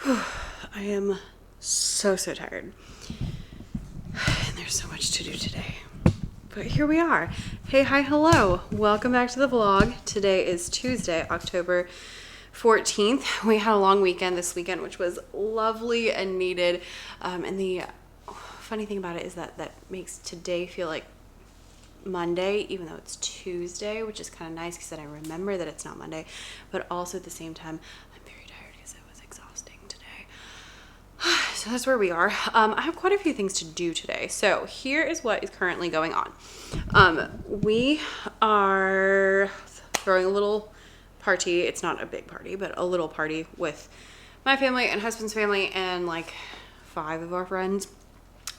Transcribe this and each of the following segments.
I am so tired. And there's so much to do today. But here we are. Hey, hi, hello. Welcome back to the vlog. Today is Tuesday, October 14th. We had a long weekend this weekend, which was lovely and needed. And the funny thing about it is that makes today feel like Monday, even though it's Tuesday, which is kind of nice because then I remember that it's not Monday. But also at the same time, I'm very tired because it was exhausting today. So that's where we are. I have quite a few things to do today. So here is what is currently going on. We are throwing a little party. It's not a big party, but a little party with my family and husband's family, and like 5 of our friends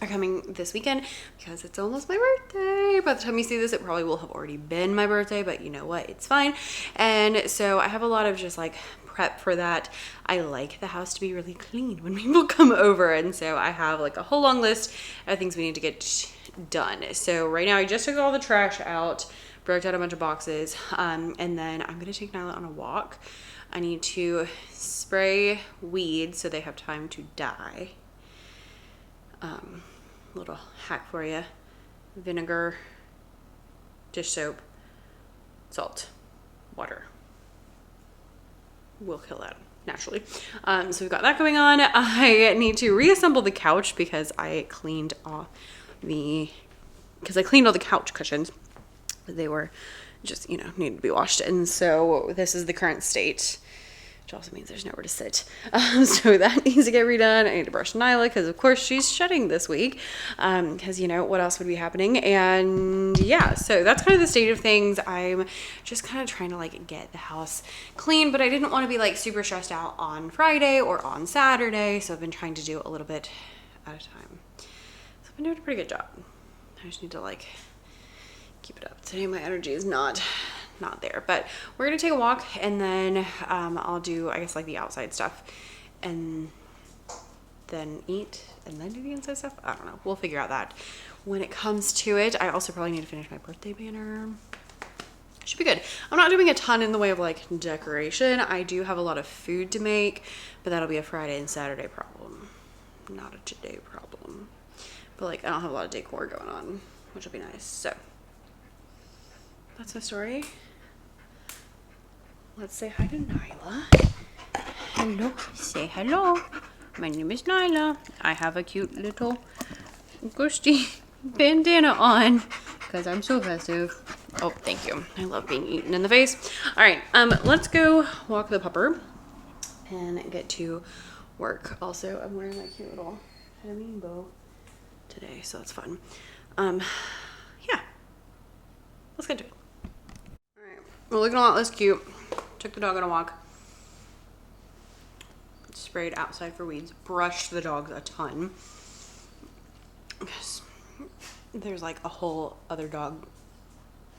are coming this weekend because it's almost my birthday. By the time you see this, it probably will have already been my birthday, but you know what? It's fine. And so I have a lot of just like prep for that. I like the house to be really clean when people come over, and so I have like a whole long list of things we need to get done. So right now I just took all the trash out, broke out a bunch of boxes, and then I'm gonna take Nyla on a walk. I need to spray weeds so they have time to die. Little hack for you: vinegar, dish soap, salt, water. We'll kill that naturally. So we've got that going on. I need to reassemble the couch because I cleaned all the couch cushions. They were just, needed to be washed. And so this is the current state, which also means there's nowhere to sit. So that needs to get redone. I need to brush Nyla because of course she's shedding this week. Because what else would be happening? And yeah, so that's kind of the state of things. I'm just kind of trying to like get the house clean, but I didn't want to be like super stressed out on Friday or on Saturday. So I've been trying to do a little bit at a time. So I've been doing a pretty good job. I just need to like keep it up. Today my energy is not there, but we're gonna take a walk, and then I'll do, I guess, like the outside stuff, and then eat, and then do the inside stuff. I don't know, we'll figure out that when it comes to it. I also probably need to finish my birthday banner. Should be good. I'm not doing a ton in the way of like decoration. I do have a lot of food to make, but that'll be a Friday and Saturday problem, not a today problem. But like I don't have a lot of decor going on, which will be nice. So that's my story. Let's say hi to Nyla. Hello. Say hello. My name is Nyla. I have a cute little ghosty bandana on because I'm so festive. Oh, thank you. I love being eaten in the face. All right, let's go walk the pupper and get to work. Also, I'm wearing my cute little Halloween bow today, so that's fun. Yeah, let's get to it. All right, we're looking a lot less cute. Took the dog on a walk. Sprayed outside for weeds. Brushed the dogs a ton. Because there's like a whole other dog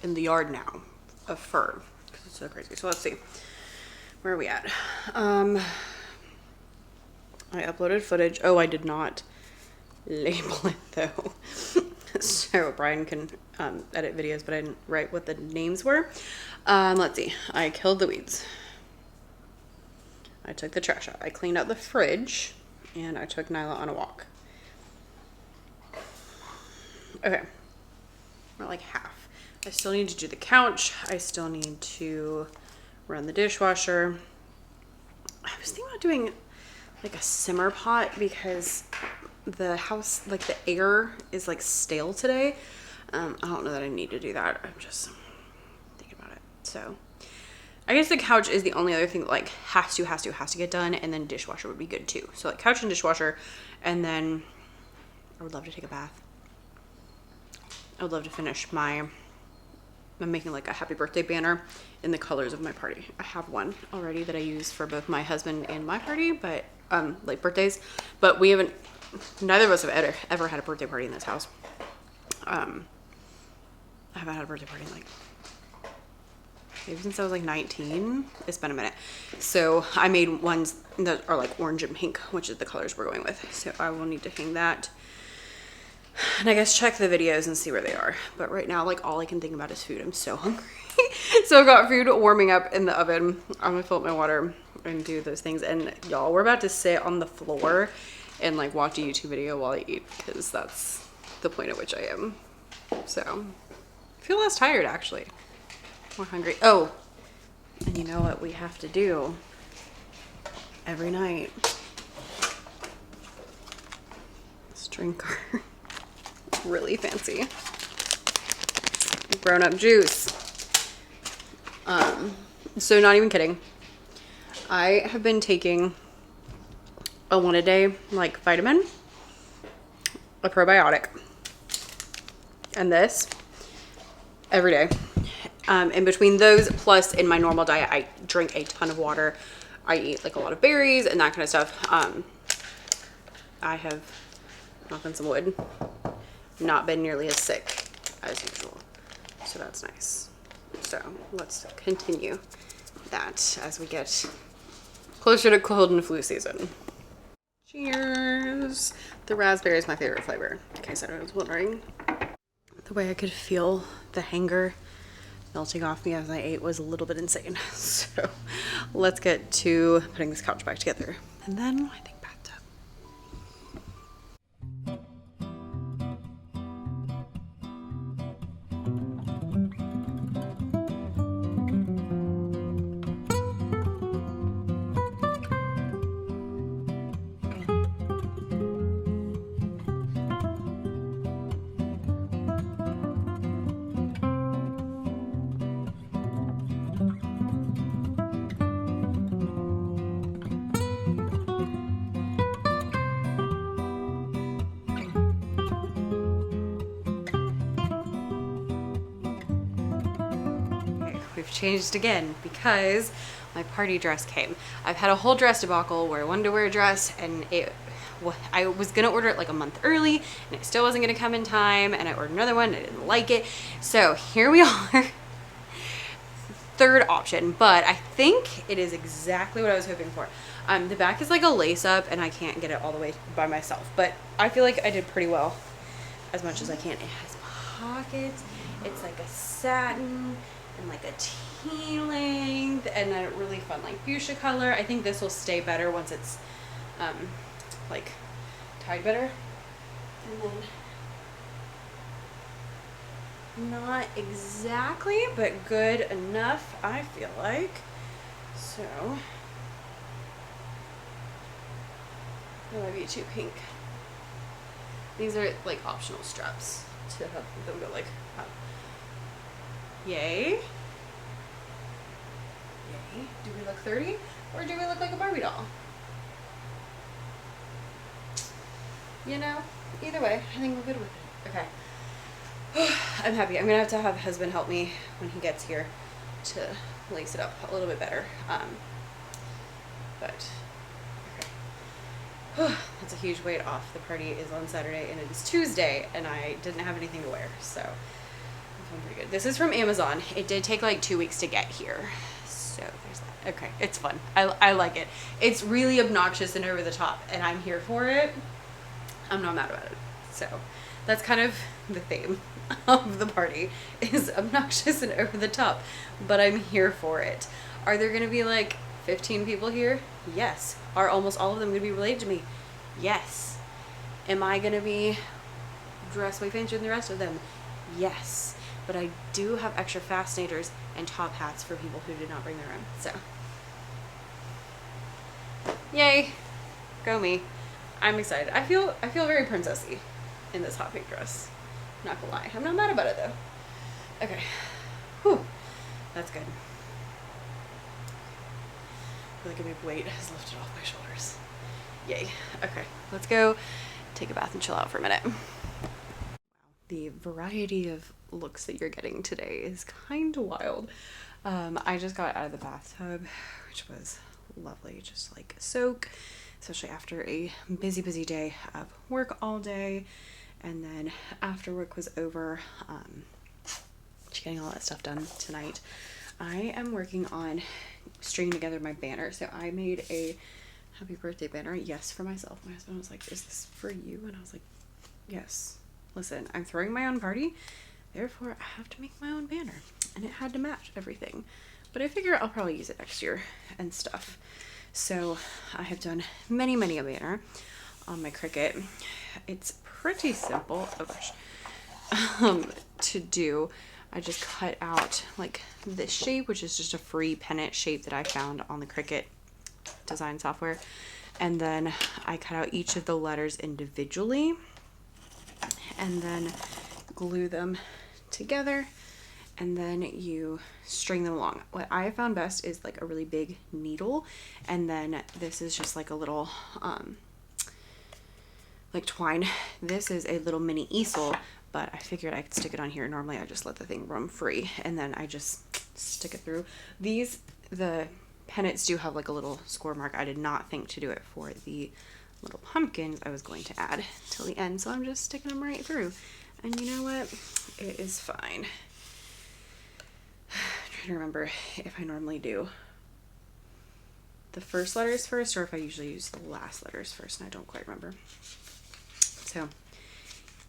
in the yard now of fur. Because it's so crazy. So let's see. Where are we at? I uploaded footage. Oh, I did not label it though. So Brian can edit videos, but I didn't write what the names were. Let's see. I killed the weeds. I took the trash out. I cleaned out the fridge, and I took Nyla on a walk. Okay. We're like half. I still need to do the couch. I still need to run the dishwasher. I was thinking about doing like a simmer pot because the house, like the air is like stale today. I don't know that I need to do that. I'm just thinking about it. So I guess the couch is the only other thing that like has to get done, and then dishwasher would be good too. So like couch and dishwasher, and then I would love to take a bath. I would love to finish I'm making like a happy birthday banner in the colors of my party. I have one already that I use for both my husband and my party, but like birthdays, but neither of us have ever had a birthday party in this house. I haven't had a birthday party in like maybe since I was like 19. It's been a minute. So I made ones that are like orange and pink, which is the colors we're going with. So I will need to hang that. And I guess check the videos and see where they are. But right now, like, all I can think about is food. I'm so hungry. So I've got food warming up in the oven. I'm gonna fill up my water and do those things. And y'all, we're about to sit on the floor and like watch a YouTube video while I eat, because that's the point at which I am. So I feel less tired, actually. More hungry. Oh, and you know what we have to do every night? Let's drink our really fancy grown-up juice. So not even kidding, I have been taking a 1-a-day like vitamin, a probiotic, and this every day. In between those, plus in my normal diet, I drink a ton of water. I eat like a lot of berries and that kind of stuff. I have, knock on some wood, not been nearly as sick as usual. So that's nice. So let's continue that as we get closer to cold and flu season. Cheers. The raspberry is my favorite flavor, in case anyone was wondering. The way I could feel the hanger melting off me as I ate was a little bit insane. So let's get to putting this couch back together. And then I think bathtub. We've changed again because my party dress came. I've had a whole dress debacle where I wanted to wear a dress and I was gonna order it like a month early and it still wasn't gonna come in time, and I ordered another one and I didn't like it. So here we are. Third option, but I think it is exactly what I was hoping for. The back is like a lace up and I can't get it all the way by myself, but I feel like I did pretty well as much as I can. It has pockets, it's like a satin and like a tea length and a really fun like fuchsia color. I think this will stay better once it's like tied better. And then not exactly, but good enough, I feel like. So that might be too pink. These are like optional straps to help them go like up. Yay. Yay. Do we look 30 or do we look like a Barbie doll? You know, either way, I think we're good with it. Okay. I'm happy. I'm gonna have husband help me when he gets here to lace it up a little bit better. But okay. That's a huge weight off. The party is on Saturday and it is Tuesday and I didn't have anything to wear, so pretty good. This is from Amazon. It did take like 2 weeks to get here, so there's that. Okay, it's fun. I like it. It's really obnoxious and over the top, and I'm here for it. I'm not mad about it. So that's kind of the theme of the party, is obnoxious and over the top, but I'm here for it. Are there gonna be like 15 people here? Yes. Are almost all of them gonna be related to me? Yes. Am I gonna be dressed way fancier than the rest of them? Yes. But I do have extra fascinators and top hats for people who did not bring their own. So, yay, go me! I'm excited. I feel very princessy in this hot pink dress. Not gonna lie, I'm not mad about it though. Okay, whew, that's good. I feel like a big weight has lifted off my shoulders. Yay. Okay, let's go take a bath and chill out for a minute. The variety of looks that you're getting today is kind of wild. I just got out of the bathtub, which was lovely. Just like soak, especially after a busy day of work all day. And then after work was over, just getting all that stuff done tonight. I am working on stringing together my banner. So I made a happy birthday banner, yes, for myself. My husband was like, is this for you? And I was like, yes. listen, I'm throwing my own party, therefore I have to make my own banner, and it had to match everything. But I figure I'll probably use it next year and stuff. So I have done many a banner on my Cricut. It's pretty simple, oh gosh, to do. I just cut out like this shape, which is just a free pennant shape that I found on the Cricut design software. And then I cut out each of the letters individually and then glue them together, and then you string them along. What I have found best is like a really big needle, and then this is just like a little like twine. This is a little mini easel, but I figured I could stick it on here. Normally I just let the thing roam free, and then I just stick it through. The pennants do have like a little score mark. I did not think to do it for the little pumpkins I was going to add till the end, so I'm just sticking them right through. And you know what? It is fine. I'm trying to remember if I normally do the first letters first or if I usually use the last letters first, and I don't quite remember. So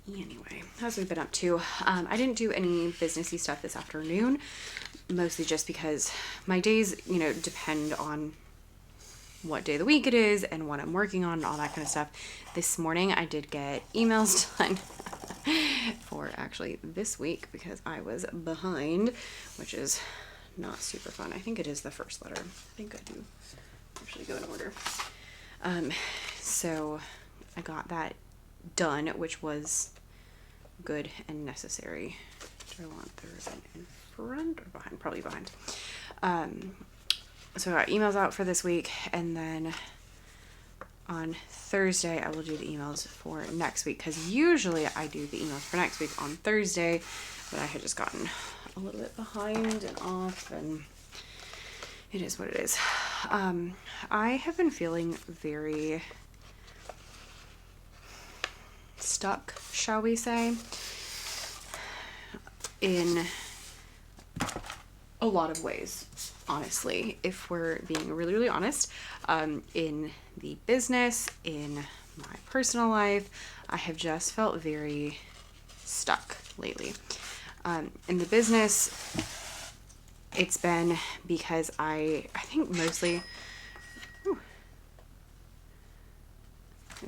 anyway, how's we been up to? I didn't do any businessy stuff this afternoon, mostly just because my days, you know, depend on what day of the week it is and what I'm working on and all that kind of stuff. This morning I did get emails done for actually this week because I was behind, which is not super fun. I think it is the first letter. I think I do actually go in order. So I got that done, which was good and necessary. Do I want the ribbon in front or behind? Probably behind. So I got emails out for this week, and then on Thursday I will do the emails for next week, because usually I do the emails for next week on Thursday, but I had just gotten a little bit behind and off, and it is what it is. I have been feeling very stuck, shall we say, in a lot of ways, honestly, if we're being really honest. In the business, in my personal life, I have just felt very stuck lately. In the business, it's been because I think mostly, it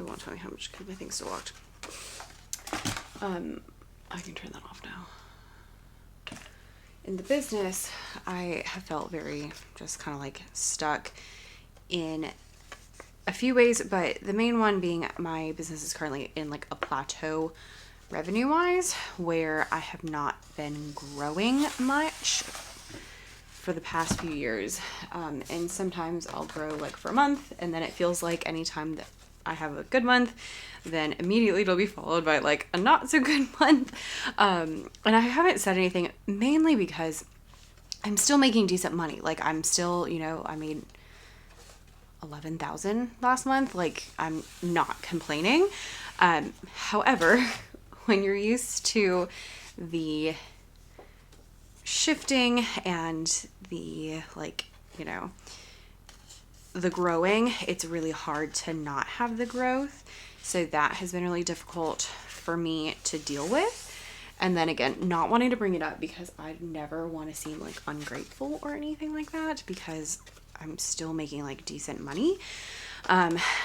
won't tell me how much because my thing's still locked. I can turn that off now. In the business, I have felt very just kind of like stuck in a few ways, but the main one being my business is currently in like a plateau revenue wise, where I have not been growing much for the past few years. And sometimes I'll grow like for a month, and then it feels like anytime that I have a good month, then immediately it'll be followed by like a not so good month. And I haven't said anything, mainly because I'm still making decent money. Like I'm still, you know, I made $11,000 last month. Like I'm not complaining. However, when you're used to the shifting and the like, you know, the growing, it's really hard to not have the growth. So that has been really difficult for me to deal with. And then again, not wanting to bring it up because I never want to seem like ungrateful or anything like that, because I'm still making like decent money.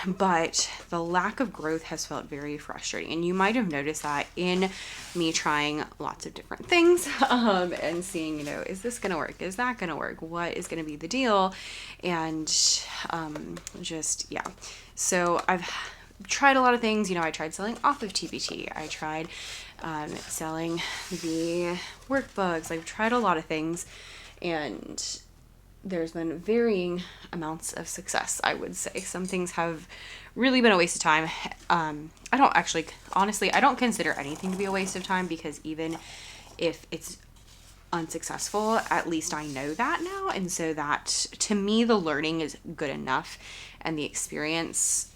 But the lack of growth has felt very frustrating. And you might have noticed that in me trying lots of different things, and seeing, you know, is this going to work? Is that going to work? What is going to be the deal? And, just, yeah. So I've tried a lot of things. You know, I tried selling off of TPT. I tried, selling the workbooks. I've tried a lot of things, and there's been varying amounts of success, I would say. Some things have really been a waste of time. I don't actually, honestly, I don't consider anything to be a waste of time, because even if it's unsuccessful, at least I know that now. And so that, to me, the learning is good enough and the experience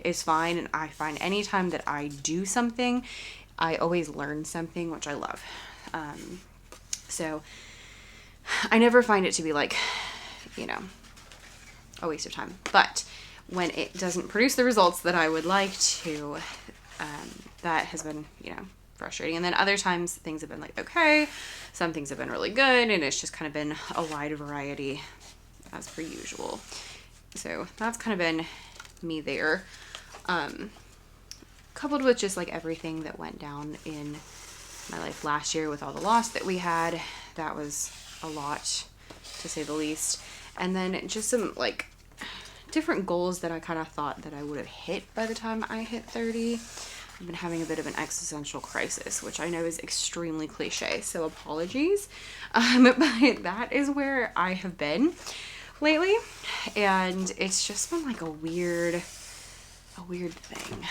is fine. And I find anytime that I do something, I always learn something, which I love. So I never find it to be like, you know, a waste of time. But when it doesn't produce the results that I would like to, that has been, you know, frustrating. And then other times things have been like, okay, some things have been really good, and it's just kind of been a wide variety as per usual. So that's kind of been me there. Coupled with just like everything that went down in my life last year with all the loss that we had, that was a lot to say the least. And then just some like different goals that I kind of thought that I would have hit by the time I hit 30. I've been having a bit of an existential crisis, which I know is extremely cliche, so apologies. But that is where I have been lately, and it's just been like a weird thing,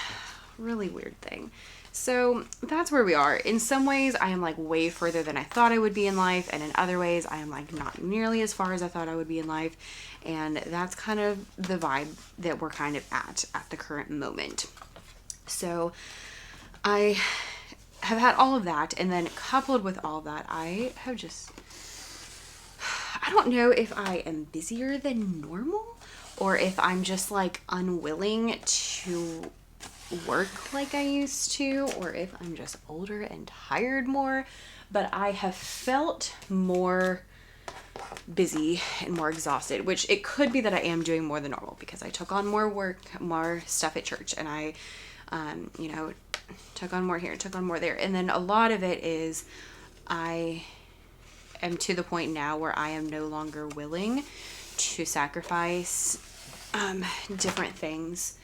really weird thing. So that's where we are. In some ways, I am like way further than I thought I would be in life, and in other ways, I am like not nearly as far as I thought I would be in life, and that's kind of the vibe that we're kind of at the current moment. So I have had all of that, and then coupled with all that, I don't know if I am busier than normal, or if I'm just like unwilling to work like I used to, or if I'm just older and tired more, but I have felt more busy and more exhausted, which it could be that I am doing more than normal because I took on more work, more stuff at church, and I, took on more here, took on more there. And then a lot of it is I am to the point now where I am no longer willing to sacrifice different things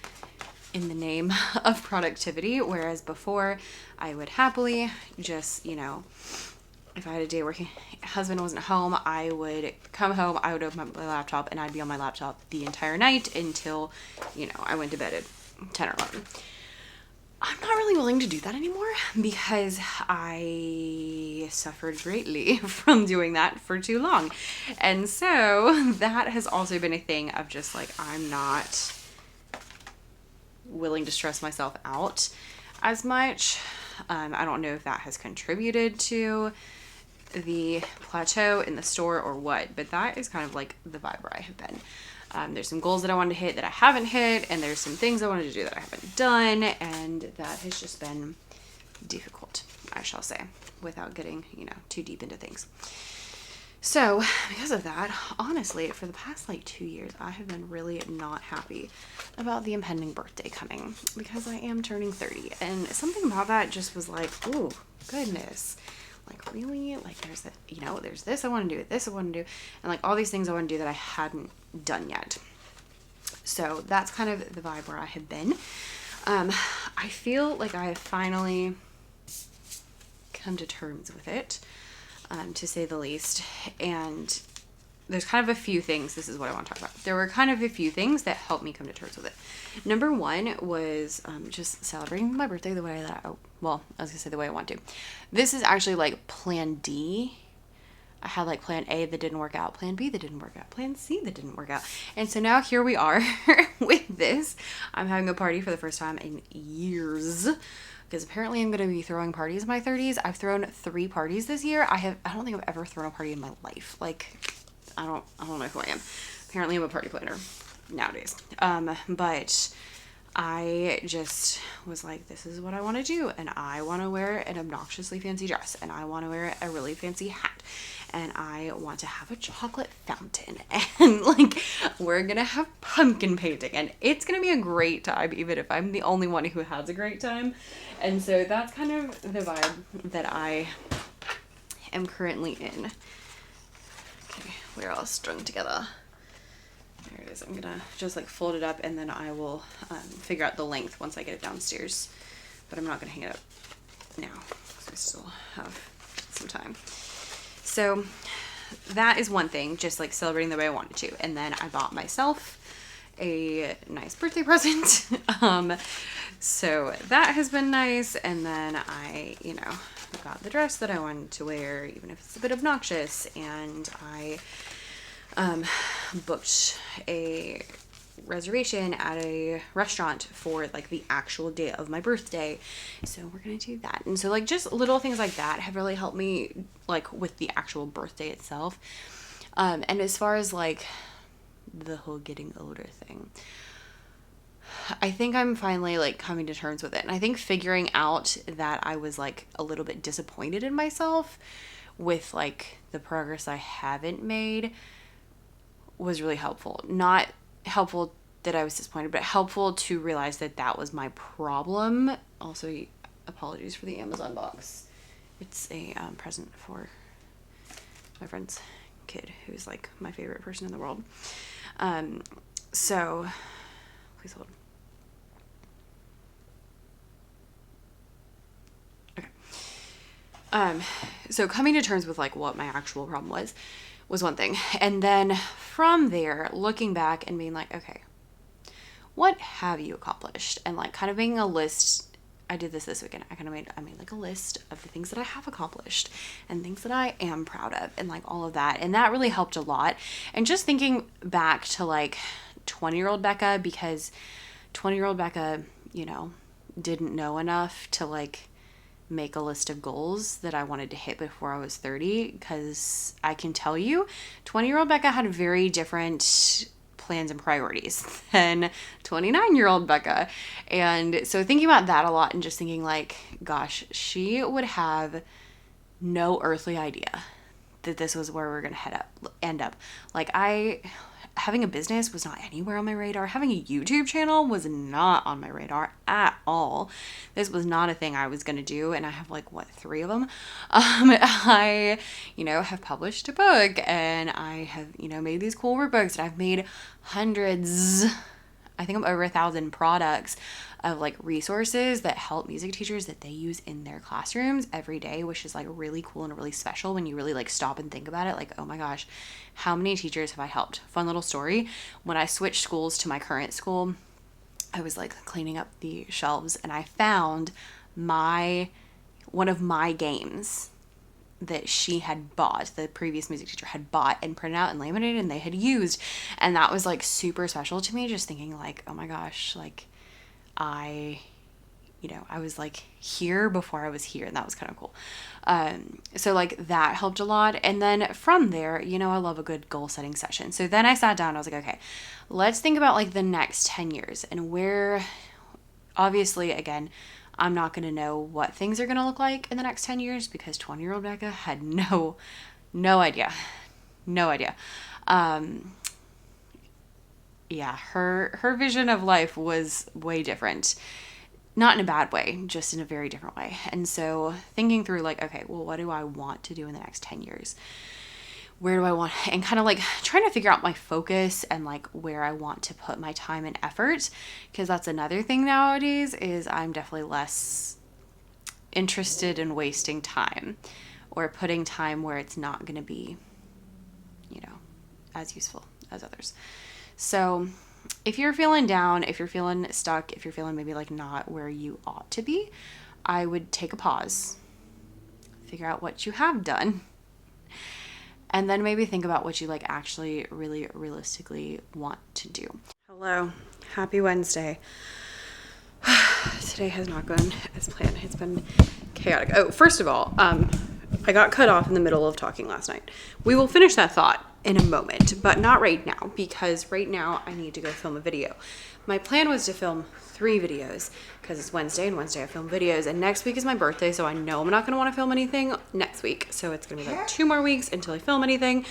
in the name of productivity, whereas before I would happily just, if I had a day where husband wasn't home, I would come home, I would open up my laptop, and I'd be on my laptop the entire night until, I went to bed at 10 or 11. I'm not really willing to do that anymore because I suffered greatly from doing that for too long. And so that has also been a thing of just like, I'm not willing to stress myself out as much. I don't know if that has contributed to the plateau in the store or what, but that is kind of like the vibe where I have been. There's some goals that I wanted to hit that I haven't hit, and there's some things I wanted to do that I haven't done, and that has just been difficult, I shall say, without getting, too deep into things. So because of that, honestly, for the past like 2 years, I have been really not happy about the impending birthday coming because I am turning 30, and something about that just was like, oh goodness, like really, like there's there's this I want to do, this I want to do, and like all these things I want to do that I hadn't done yet. So that's kind of the vibe where I have been. I feel like I have finally come to terms with it, to say the least. And there's kind of a few things, this is what I want to talk about. There were kind of a few things that helped me come to terms with it. Number one was just celebrating my birthday the way that I was going to say the way I want to. This is actually like plan D. I had like plan A that didn't work out, plan B that didn't work out, plan C that didn't work out. And so now here we are with this. I'm having a party for the first time in years because apparently I'm going to be throwing parties in my 30s. I've thrown 3 parties this year. I don't think I've ever thrown a party in my life. Like, I don't know who I am. Apparently I'm a party planner nowadays. But I just was like, this is what I want to do. And I want to wear an obnoxiously fancy dress. And I want to wear a really fancy hat. And I want to have a chocolate fountain. And like, we're going to have pumpkin painting. And it's going to be a great time, even if I'm the only one who has a great time. And so that's kind of the vibe that I am currently in. Okay, we're all strung together. There it is. I'm gonna just like fold it up, and then I will figure out the length once I get it downstairs. But I'm not gonna hang it up now because I still have some time. So that is one thing, just like celebrating the way I wanted to. And then I bought myself a nice birthday present. So that has been nice. And then I, got the dress that I wanted to wear, even if it's a bit obnoxious. And I booked a reservation at a restaurant for like the actual day of my birthday. So we're gonna do that. And so like just little things like that have really helped me like with the actual birthday itself. And as far as like the whole getting older thing, I think I'm finally like coming to terms with it. And I think figuring out that I was like a little bit disappointed in myself with like the progress I haven't made was really helpful. Not helpful that I was disappointed, but helpful to realize that that was my problem. Also, apologies for the Amazon box. It's a present for my friend's kid, who's like my favorite person in the world. So please hold. Okay. So coming to terms with like what my actual problem was one thing. And then from there, looking back and being like, okay, what have you accomplished? And like kind of making a list. I did this weekend. I made like a list of the things that I have accomplished and things that I am proud of and like all of that. And that really helped a lot. And just thinking back to like 20-year-old Becca, because 20-year-old Becca, you know, didn't know enough to like make a list of goals that I wanted to hit before I was 30. Because I can tell you, 20-year-old Becca had very different plans and priorities than 29-year-old Becca. And so thinking about that a lot and just thinking like, gosh, she would have no earthly idea that this was where we're going to end up. Like having a business was not anywhere on my radar. Having a YouTube channel was not on my radar at all. This was not a thing I was going to do. And I have like, 3 of them. I, have published a book and I have, made these cool workbooks, and I've made hundreds, I think I'm over 1,000 products of like resources that help music teachers that they use in their classrooms every day, which is like really cool and really special when you really like stop and think about it. Like, oh my gosh, how many teachers have I helped? Fun little story. When I switched schools to my current school, I was like cleaning up the shelves and I found one of my games that she had bought, the previous music teacher had bought and printed out and laminated and they had used. And that was like super special to me, just thinking like, oh my gosh, like I was like here before I was here, and that was kind of cool. So like that helped a lot. And then from there, I love a good goal setting session. So then I sat down and I was like, okay, let's think about like the next 10 years and where, obviously, again, I'm not going to know what things are going to look like in the next 10 years because 20-year-old Becca had no idea. Yeah, her vision of life was way different. Not in a bad way, just in a very different way. And so thinking through like, okay, well, what do I want to do in the next 10 years? Where do I want, and kind of like trying to figure out my focus and like where I want to put my time and effort. Because that's another thing nowadays is I'm definitely less interested in wasting time or putting time where it's not going to be, as useful as others. So if you're feeling down, if you're feeling stuck, if you're feeling maybe like not where you ought to be, I would take a pause, figure out what you have done, and then maybe think about what you like actually really realistically want to do. Hello, happy Wednesday. Today has not gone as planned. It's been chaotic. Oh, first of all, I got cut off in the middle of talking last night. We will finish that thought in a moment, but not right now, because right now I need to go film a video. My plan was to film 3 videos because it's Wednesday, and Wednesday I film videos, and next week is my birthday, so I know I'm not going to want to film anything next week. So it's going to be like 2 more weeks until I film anything.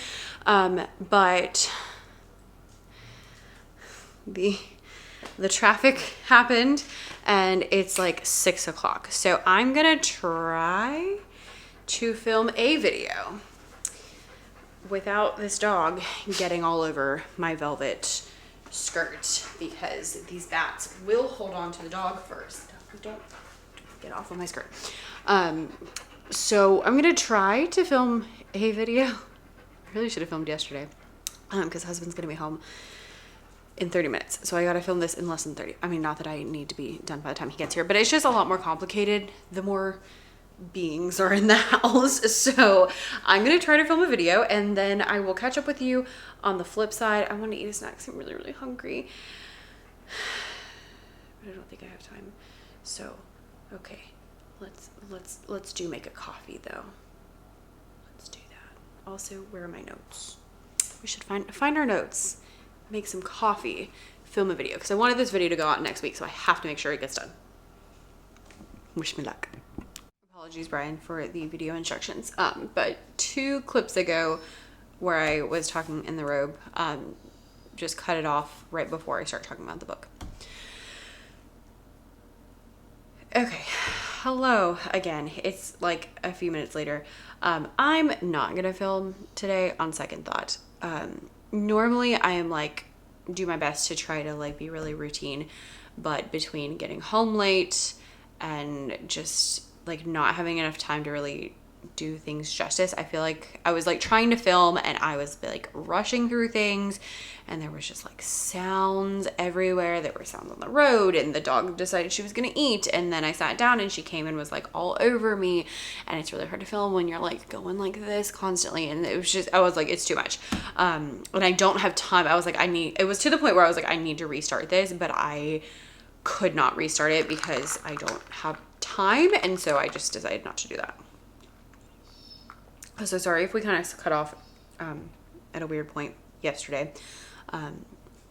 But the traffic happened and it's like 6 o'clock. So I'm going to try to film a video without this dog getting all over my velvet skirt, because these bats will hold on to the dog first. Don't get off of my skirt. So I'm gonna try to film a video. I really should have filmed yesterday, because husband's gonna be home in 30 minutes. So I gotta film this in less than 30. I mean, not that I need to be done by the time he gets here, but it's just a lot more complicated the more beings are in the house. So I'm gonna try to film a video, and then I will catch up with you on the flip side. I want to eat a snack, 'cause I'm really hungry, but I don't think I have time. So okay, let's do make a coffee though. Let's do that. Also, where are my notes? We should find our notes, make some coffee, film a video because I wanted this video to go out next week, so I have to make sure it gets done. Wish me luck. Apologies, Brian, for the video instructions. But 2 clips ago where I was talking in the robe, just cut it off right before I start talking about the book. Okay, hello again. It's like a few minutes later. I'm not gonna film today on second thought. Normally I am like, do my best to try to like be really routine, but between getting home late and just like not having enough time to really do things justice, I feel like I was like trying to film and I was like rushing through things, and there was just like sounds everywhere. There were sounds on the road, and the dog decided she was gonna eat, and then I sat down and she came and was like all over me, and it's really hard to film when you're like going like this constantly, and it was just, I was like, it's too much. And I don't have time. I was like, it was to the point where I was like, I need to restart this, but I could not restart it because I don't have time, and so I just decided not to do that. So sorry if we kind of cut off at a weird point yesterday,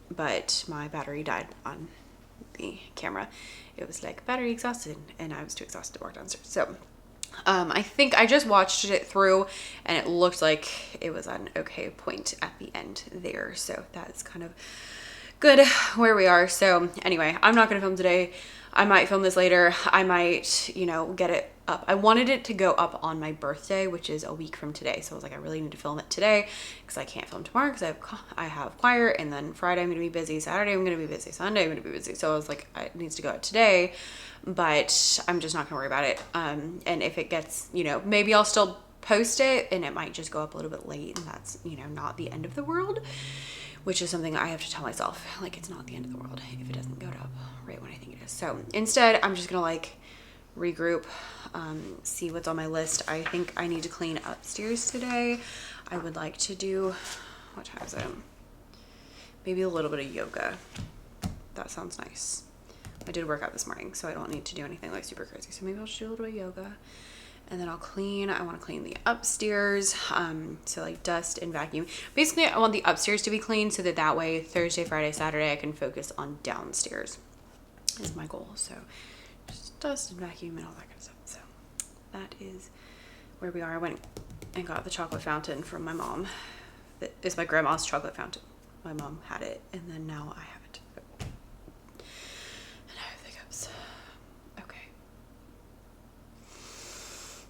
but my battery died on the camera. It was like battery exhausted, and I was too exhausted to walk downstairs. So I think I just watched it through and it looked like it was an okay point at the end there. So that's kind of good where we are. So anyway, I'm not going to film today. I might film this later. I might, you know, get it up. I wanted it to go up on my birthday, which is a week from today. So I was like, I really need to film it today because I can't film tomorrow because I have choir, and then Friday I'm going to be busy. Saturday I'm going to be busy. Sunday I'm going to be busy. So I was like, it needs to go out today, but I'm just not going to worry about it. And if it gets, you know, maybe I'll still post it and it might just go up a little bit late, and that's, you know, not the end of the world, which is something I have to tell myself. Like, it's not the end of the world if it doesn't go up right when I think it is. So instead, I'm just gonna like regroup, see what's on my list. I think I need to clean upstairs today. I would like to do, what time is it? Maybe a little bit of yoga. That sounds nice. I did work out this morning, so I don't need to do anything like super crazy. So maybe I'll just do a little bit of yoga. And then I'll clean. I want to clean the upstairs, so like dust and vacuum. Basically, I want the upstairs to be clean so that way Thursday, Friday, Saturday I can focus on downstairs is my goal. So just dust and vacuum and all that kind of stuff. So that is where we are. I went and got the chocolate fountain from my mom. That is my grandma's chocolate fountain. My mom had it, and then now I have it. And I have the cups. Okay.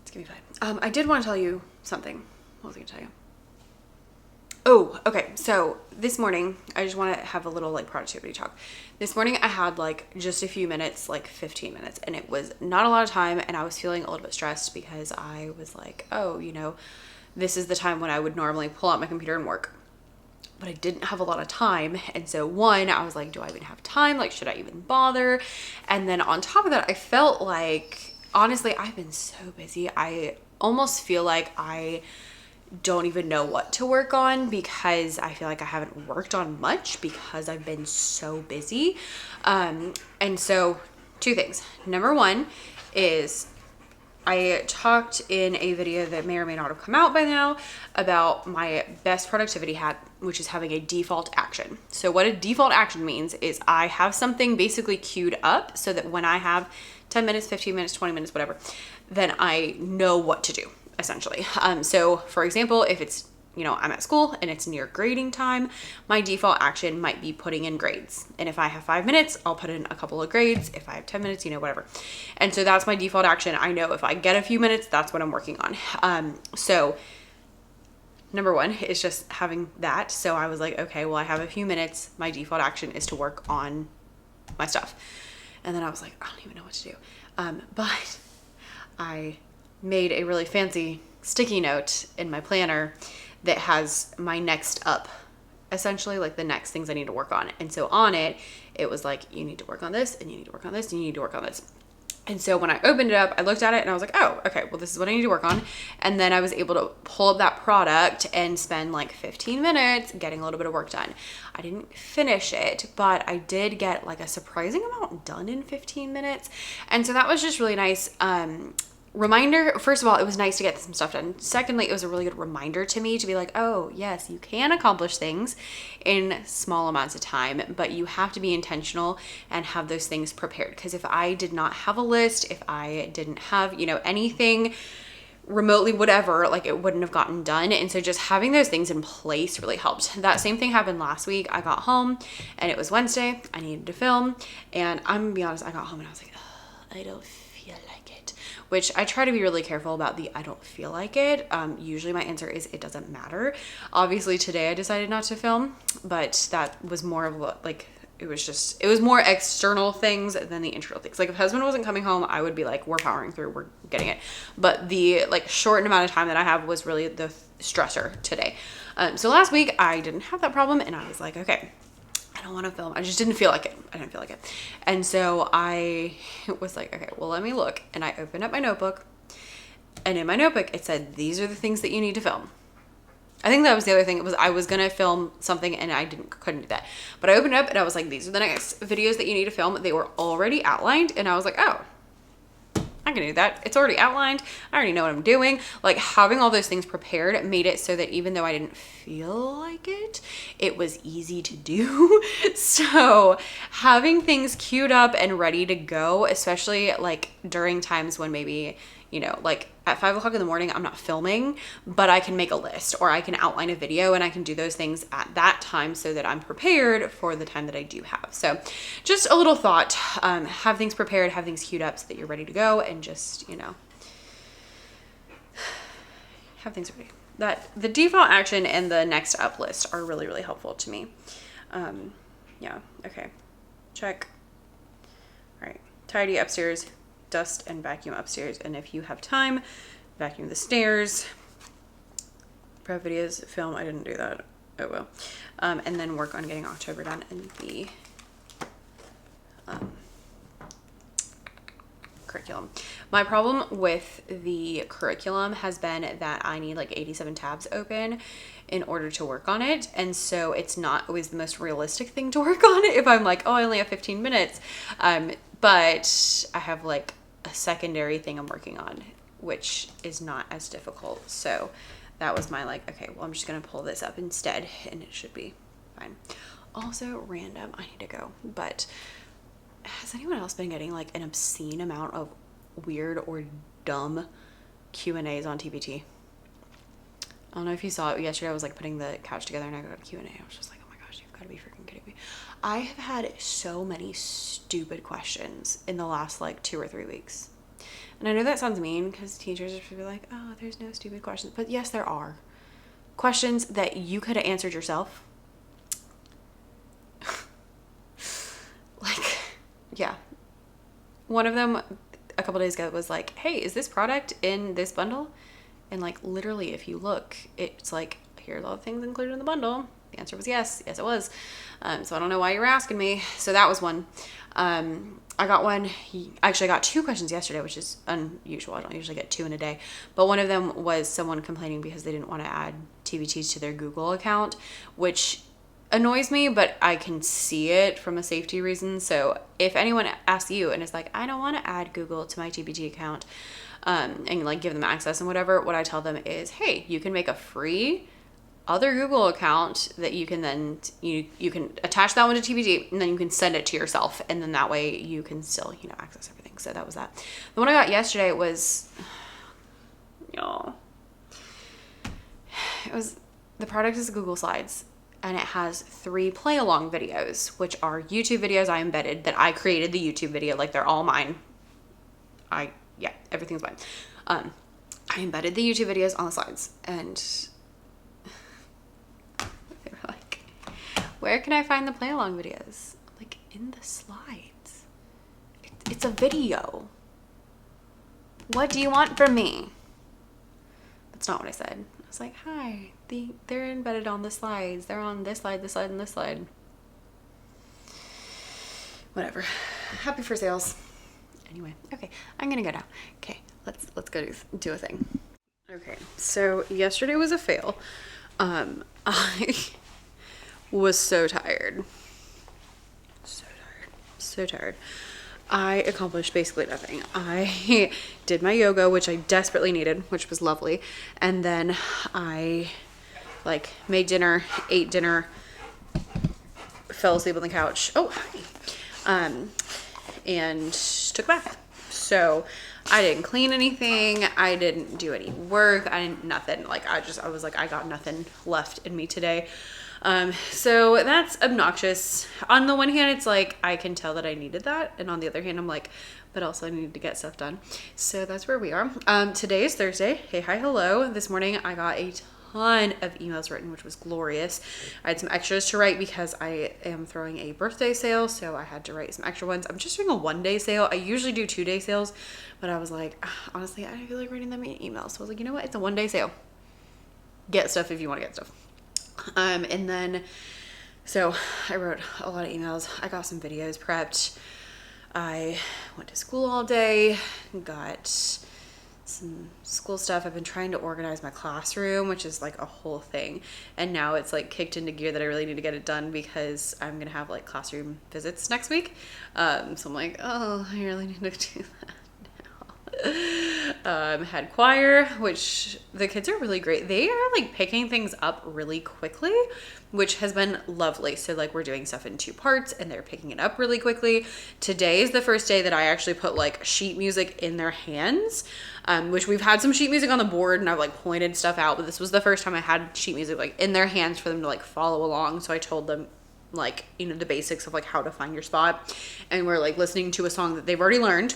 It's gonna be fine. I did want to tell you something. What was I gonna tell you? Oh, okay. So this morning, I just want to have a little like productivity talk. This morning I had like just a few minutes, like 15 minutes, and it was not a lot of time, and I was feeling a little bit stressed because I was like, oh, you know, this is the time when I would normally pull out my computer and work. But I didn't have a lot of time. And so one, I was like, do I even have time? Like, should I even bother? And then on top of that, I felt like, honestly, I've been so busy. I almost feel like I don't even know what to work on because I feel like I haven't worked on much because I've been so busy. And so 2 things. Number 1 is I talked in a video that may or may not have come out by now about my best productivity hack, which is having a default action. So what a default action means is I have something basically queued up so that when I have 10 minutes, 15 minutes, 20 minutes, whatever, then I know what to do, essentially. So for example, if it's, you know, I'm at school and it's near grading time, my default action might be putting in grades. And if I have 5 minutes, I'll put in a couple of grades. If I have 10 minutes, you know, whatever. And so that's my default action. I know if I get a few minutes, that's what I'm working on. So number 1 is just having that. So I was like, okay, well, I have a few minutes. My default action is to work on my stuff. And then I was like, I don't even know what to do. But I made a really fancy sticky note in my planner that has my next up, essentially like the next things I need to work on. And so on it, it was like, you need to work on this, and you need to work on this, and you need to work on this. And so when I opened it up, I looked at it and I was like, oh, okay, well, this is what I need to work on. And then I was able to pull up that product and spend like 15 minutes getting a little bit of work done. I didn't finish it, but I did get like a surprising amount done in 15 minutes. And so that was just really nice. reminder, first of all, it was nice to get some stuff done. Secondly, it was a really good reminder to me to be like, oh yes, you can accomplish things in small amounts of time, but you have to be intentional and have those things prepared. Because if I did not have a list, if I didn't have, you know, anything remotely, whatever, like it wouldn't have gotten done. And so just having those things in place really helped. That same thing happened last week. I got home and it was Wednesday. I needed to film, and I'm gonna be honest, I got home and I was like, oh, I don't feel like it, which I try to be really careful about the I don't feel like it. Usually my answer is it doesn't matter. Obviously today I decided not to film, but that was more of like, it was more external things than the internal things. Like if husband wasn't coming home, I would be like, we're powering through, we're getting it. But the like shortened amount of time that I have was really the stressor today. So last week I didn't have that problem, and I was like, okay, I don't want to film. I just didn't feel like it. I didn't feel like it. And so I was like, okay, well, let me look. And I opened up my notebook, and in my notebook, it said, these are the things that you need to film. I think that was the other thing. It was I was going to film something and I couldn't do that. But I opened it up and I was like, these are the next videos that you need to film. They were already outlined, and I was like, oh, I can do that. It's already outlined. I already know what I'm doing. Like having all those things prepared made it so that even though I didn't feel like it was easy to do. So having things queued up and ready to go, especially like during times when maybe, you know, like at 5 o'clock in the morning, I'm not filming, but I can make a list or I can outline a video, and I can do those things at that time so that I'm prepared for the time that I do have. So just a little thought, have things prepared, have things queued up so that you're ready to go, and just, you know, have things ready. That the default action and the next up list are really, really helpful to me. Yeah. Okay. Check. All right. Tidy upstairs, dust and vacuum upstairs, and if you have time, vacuum the stairs. Prep videos, film. I didn't do that. Oh well. And then work on getting October done in the curriculum. My problem with the curriculum has been that I need like 87 tabs open in order to work on it, and so it's not always the most realistic thing to work on if I'm like, oh, I only have 15 minutes. But I have like a secondary thing I'm working on, which is not as difficult. So that was my like, okay, well, I'm just gonna pull this up instead and it should be fine. Also random, I need to go, but has anyone else been getting like an obscene amount of weird or dumb Q&As on TPT? I don't know if you saw it yesterday. I was like putting the couch together and I got a Q&A. I was just like, oh my gosh, you've got to be freaking kidding me. I have had so many stupid questions in the last like 2 or 3 weeks. And I know that sounds mean because teachers are be like, oh, there's no stupid questions. But yes, there are questions that you could have answered yourself. Like, yeah. One of them a couple days ago was like, hey, is this product in this bundle? And like literally if you look, it's like, here's all the things included in the bundle. The answer was yes. Yes, it was. So I don't know why you're asking me. So that was one. I got one. Actually, I got 2 questions yesterday, which is unusual. I don't usually get 2 in a day. But one of them was someone complaining because they didn't want to add TPTs to their Google account, which annoys me, but I can see it from a safety reason. So if anyone asks you and is like, I don't want to add Google to my TPT account, and like give them access and whatever, what I tell them is, hey, you can make a free other Google account that you can then, you can attach that one to TPT, and then you can send it to yourself. And then that way you can still, you know, access everything. So that was that. The one I got yesterday was, y'all, it was, the product is Google Slides, and it has 3 play along videos, which are YouTube videos I embedded that I created the YouTube video. Like they're all mine. Yeah, everything's mine. I embedded the YouTube videos on the slides, and they were like, where can I find the play along videos? Like in the slides. It's a video. What do you want from me? That's not what I said. I was like, hi, they're embedded on the slides. They're on this slide, this slide, and this slide. Whatever. Happy for sales. Anyway, okay, I'm gonna go now. Okay, let's go do a thing. Okay, so yesterday was a fail. I was so tired. So tired. I accomplished basically nothing. I did my yoga, which I desperately needed, which was lovely. And then I like made dinner, ate dinner, fell asleep on the couch. Oh, hi. And took a bath. So I didn't clean anything. I didn't do any work. I didn't, nothing. Like I was like, I got nothing left in me today. So that's obnoxious. On the one hand, it's like, I can tell that I needed that. And on the other hand, I'm like, but also I need to get stuff done. So that's where we are. Today is Thursday. Hey, hi, hello. This morning I got a ton of emails written, which was glorious. I had some extras to write because I am throwing a birthday sale. So I had to write some extra ones. I'm just doing a 1-day sale. I usually do 2-day sales, but I was like, honestly, I don't feel like writing that many emails. So I was like, you know what? It's a 1-day sale. Get stuff if you want to get stuff. And then, so I wrote a lot of emails. I got some videos prepped. I went to school all day, got some school stuff. I've been trying to organize my classroom, which is like a whole thing. And now it's like kicked into gear that I really need to get it done because I'm going to have like classroom visits next week. So I'm like, oh, I really need to do that. Had choir, which the kids are really great. They are like picking things up really quickly, which has been lovely. So like we're doing stuff in 2 parts and they're picking it up really quickly. Today is the first day that I actually put like sheet music in their hands, which we've had some sheet music on the board and I've like pointed stuff out, but this was the first time I had sheet music like in their hands for them to like follow along. So I told them like, you know, the basics of like how to find your spot, and we're like listening to a song that they've already learned.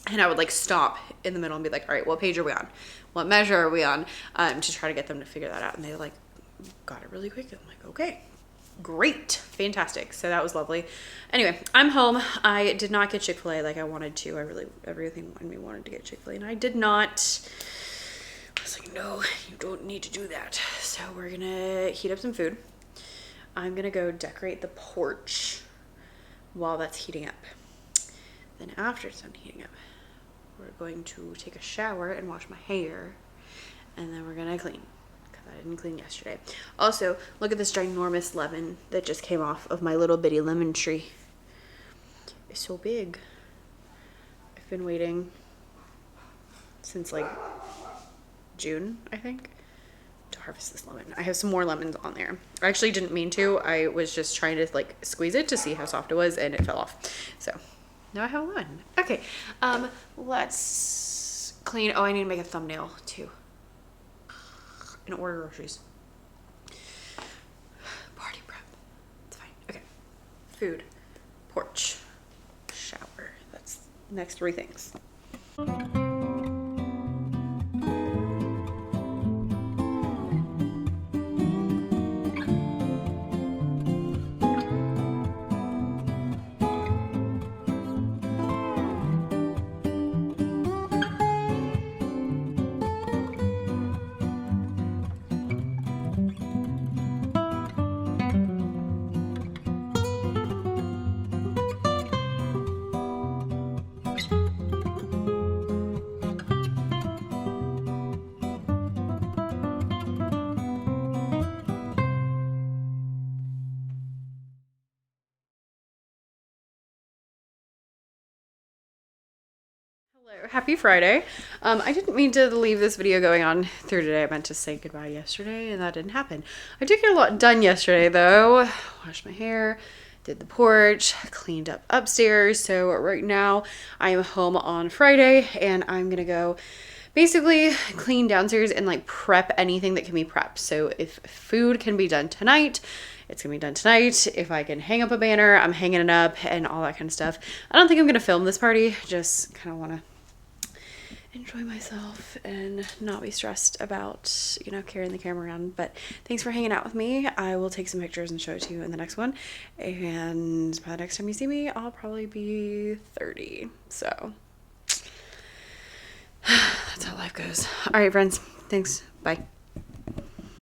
And I would like stop in the middle and be like, all right, what page are we on? What measure are we on? To try to get them to figure that out. And they like got it really quick. I'm like, okay, great, fantastic. So that was lovely. Anyway, I'm home. I did not get Chick-fil-A like I wanted to. Everything in me wanted to get Chick-fil-A and I did not. I was like, no, you don't need to do that. So we're gonna heat up some food. I'm gonna go decorate the porch while that's heating up. Then after it's done heating up, we're going to take a shower and wash my hair, and then we're gonna clean because I didn't clean yesterday. Also, look at this ginormous lemon that just came off of my little bitty lemon tree. It's so big. I've been waiting since like June, I think, to harvest this lemon. I have some more lemons on there. I actually didn't mean to. I was just trying to like squeeze it to see how soft it was, and it fell off. So now I have a lemon. Okay, let's clean. Oh, I need to make a thumbnail too. And order groceries. Party prep. It's fine. Okay. Food, porch, shower. That's the next 3 things. Hello, happy Friday. I didn't mean to leave this video going on through today. I meant to say goodbye yesterday and that didn't happen. I did get a lot done yesterday though. Washed my hair, did the porch, cleaned up upstairs. So right now I am home on Friday and I'm gonna go basically clean downstairs and like prep anything that can be prepped. So if food can be done tonight, it's gonna be done tonight. If I can hang up a banner, I'm hanging it up and all that kind of stuff. I don't think I'm gonna film this party, just kind of wanna enjoy myself and not be stressed about, you know, carrying the camera around. But thanks for hanging out with me. I will take some pictures and show it to you in the next one. And by the next time you see me, I'll probably be 30. So that's how life goes. All right, friends. Thanks. Bye.